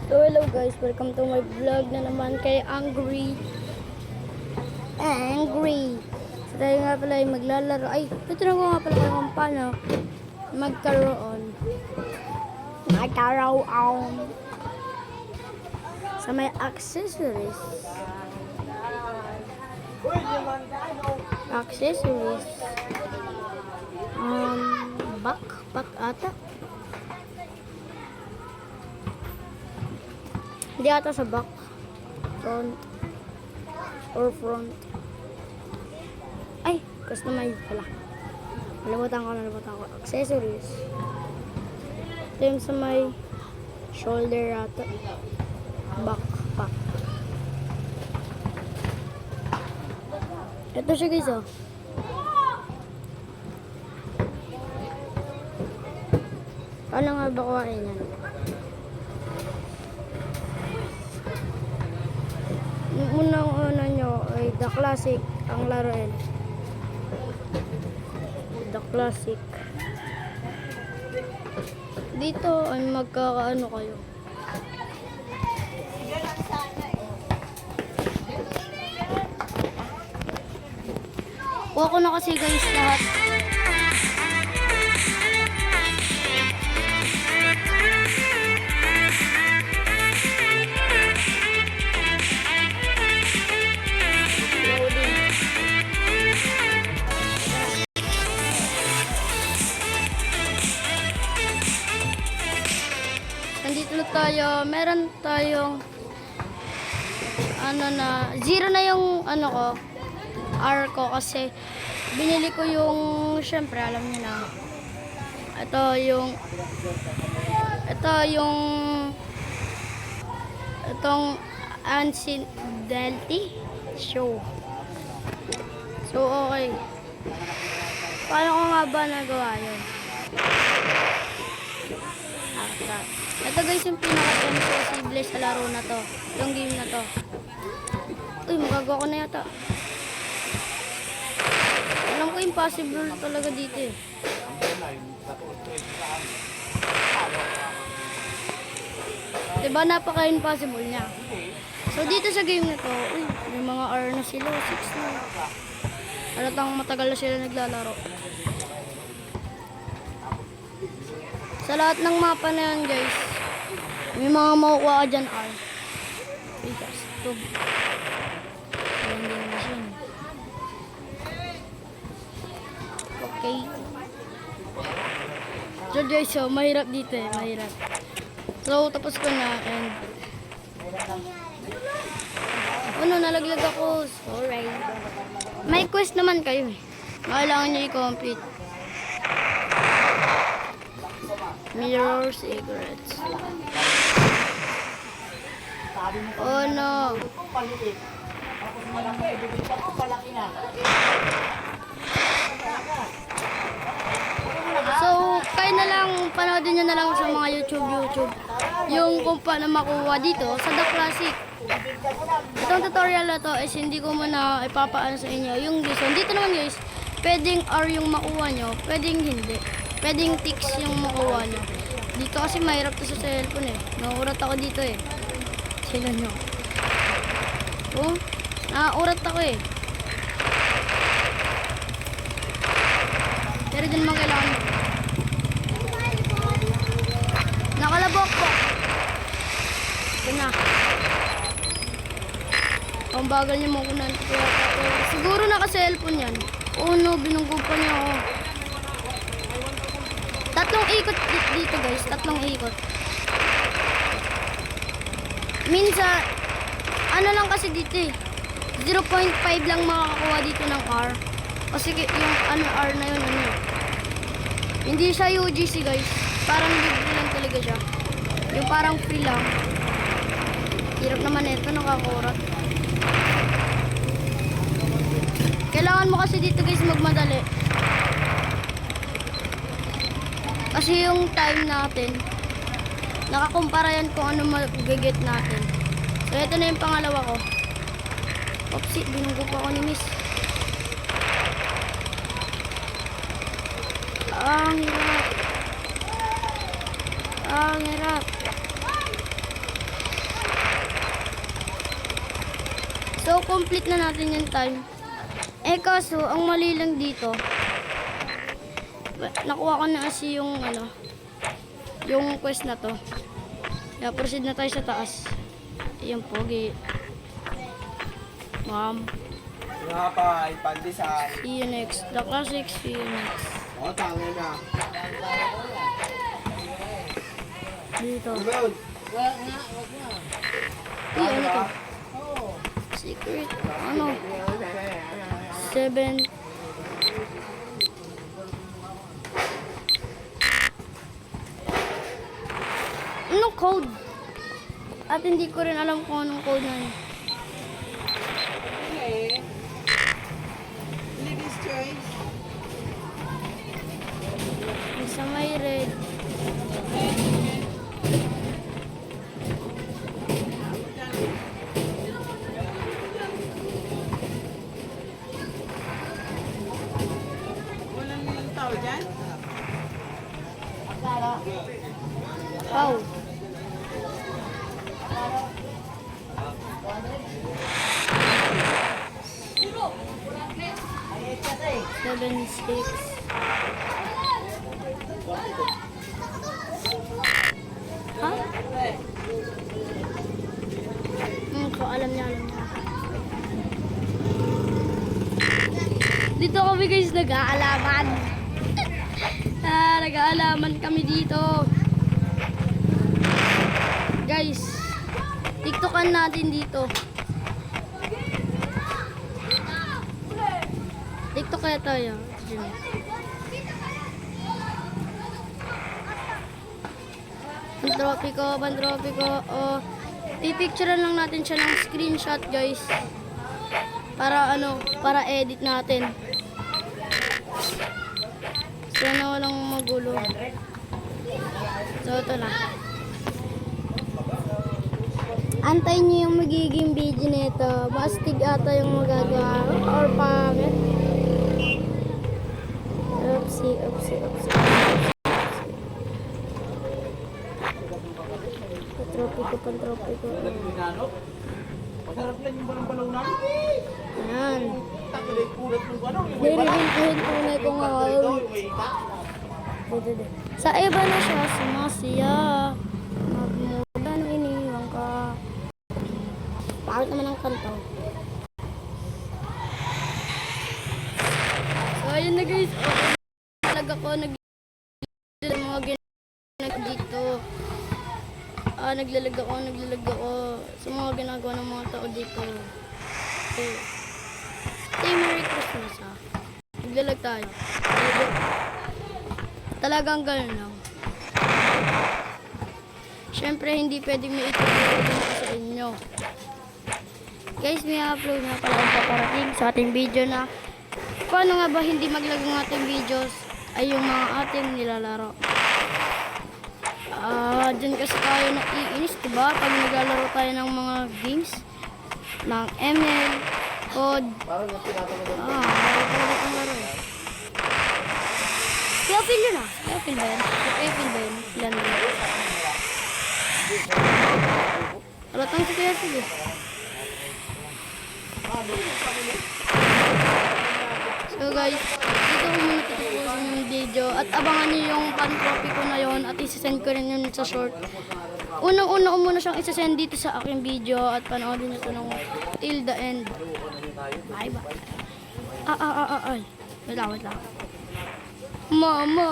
So hello guys, welcome to my vlog na naman kay Angry. So tayo nga pala ay maglalaro. Ay, tuturo ko nga pala kayo kung paano magkaroon sa may accessories. Backpack ata. Hindi ata sa back. Front. Ay, customize pala. Nalimutan ko. Accessories. Ito yung sa may shoulder ata. Backpack. Ito siya guys oh. Paano nga ba kuhain yan? Unang-una nyo ay The Classic ang laruin. The Classic. Dito ay magkakaano kayo. Kuha ko na kasi guys lahat. Nandito tayo, meron tayong zero na yung ko, R ko kasi binili ko yung, syempre alam niyo na. Itong Ancient Delty show. So okay. Paano ko nga ba nagawa yun? Ito guys yung pinaka-impossible sa laro na to. Yung game na to. Uy, magagawa ko na yata. Alam ko impossible talaga dito eh. Diba napaka-impossible niya. So dito sa game na to, uy, may mga R na sila, 6 na. Halatang matagal na sila naglalaro. Sa lahat ng mapa na yan guys, may mga makukuha ka dyan R. Bigas, tub. Vending machine. Okay. So guys, so mahirap dito eh, mahirap. So tapos ko na and nalaglag ako. Sorry. May quest naman kayo eh. Kailangan nyo i-complete. Mirror secrets. Oh no. So, kayo na lang, panoodin nyo na lang sa mga YouTube. Yung kung paano makuha dito sa The Classic. Itong tutorial na to is hindi ko muna ipapaano sa inyo. Yung reason, dito naman guys, pwedeng R yung makuha nyo, pwedeng hindi. Pwedeng tics yung makuha nyo. Dito kasi mahirap to sa cellphone eh. Nauurat ako dito eh. Sila nyo. Oh, nauurat ako eh. Pero dun mga kailangan mo. Nakalabok po. Ito na. Ang bagal niya makunan. Siguro naka-cellphone yan. Oh no, binunggog pa niya ako. Tatlong ikot dito guys, tatlong ikot. Minsan, ano lang kasi dito eh. 0.5 lang makakakuha dito ng R. Kasi yung R na yun, hindi siya UGC guys. Parang libre lang talaga siya. Yung parang free lang. Hirap naman ito, nakakurat. Kailangan mo kasi dito guys magmadali. Kasi yung time natin, nakakumpara yan kung ano mag-get natin. So ito na yung pangalawa ko. Opsi, binunggo pa ako ni Miss. Ang hirap. Ang hirap. complete na natin yung time. Eh kaso, ang mali lang dito, nakuha ko na kasi yung yung quest na to. Kaya proceed na tayo sa taas. Ayun, pogi. Ma'am. Nga pa, ipandesal. See you next. The classic, see you next. O, tangin na. Dito. Well, Ano to? Secret. Ano? 7. Anong code? At hindi ko rin alam kung anong code na yun. Ladies' choice. Isa may red. Walang tao dyan? Wow. Seven, six. Ha? Alam niya. Dito kami guys nag-aalaman. Nag-aalaman kami dito. Guys, TikTokan natin dito. TikTok kaya tayo. Pantropiko. Oh, pipicturean lang natin siya ng screenshot, guys. Para edit natin. Sana walang magulo. So, ito na. Antayin niyo yung magiging video nito. Mastig ata yung magagawa. Or pangit. Oopsie. Pantropiko. Masarap lang yung balang-balaw na. Ayan. Takulay kulat ng ano. Dinihintuhin tunay ko nga. Sa iba na siya, sumasaya. Magmula nung iniwan ka. Bakit naman ang kanta? So, ayun na guys. Talaga ko mga ginagawa dito. Naglalag ako sa mga ginagawa ng mga tao dito. Okay. Say Merry Christmas ha. Naglalag tayo. Talagang gano'n lang. Siyempre, hindi pwedeng may itutulong sa inyo. Guys, may upload na pala ang paparating sa ating video na paano nga ba hindi maglag ng ating videos ay yung mga ating nilalaro. Dyan kasi tayo naiinis, diba? Pag naglalaro tayo ng mga games ng ML, COD. Parang yung tinatanong ng Laro talaga itong laro eh. Kaya feel yun ah. Kaya feel ba yan? Ilan na yun? Alatang si Kaya Phil eh. So guys, dito ko muna tatapusin yung video at abangan nyo yung pan-trophy ko na yon at isasend ko rin yun sa short. Unang-una ko muna siyang isasend dito sa aking video at panoodin nyo ito ng till the end. Bye. Ay. Wait lang. Mama.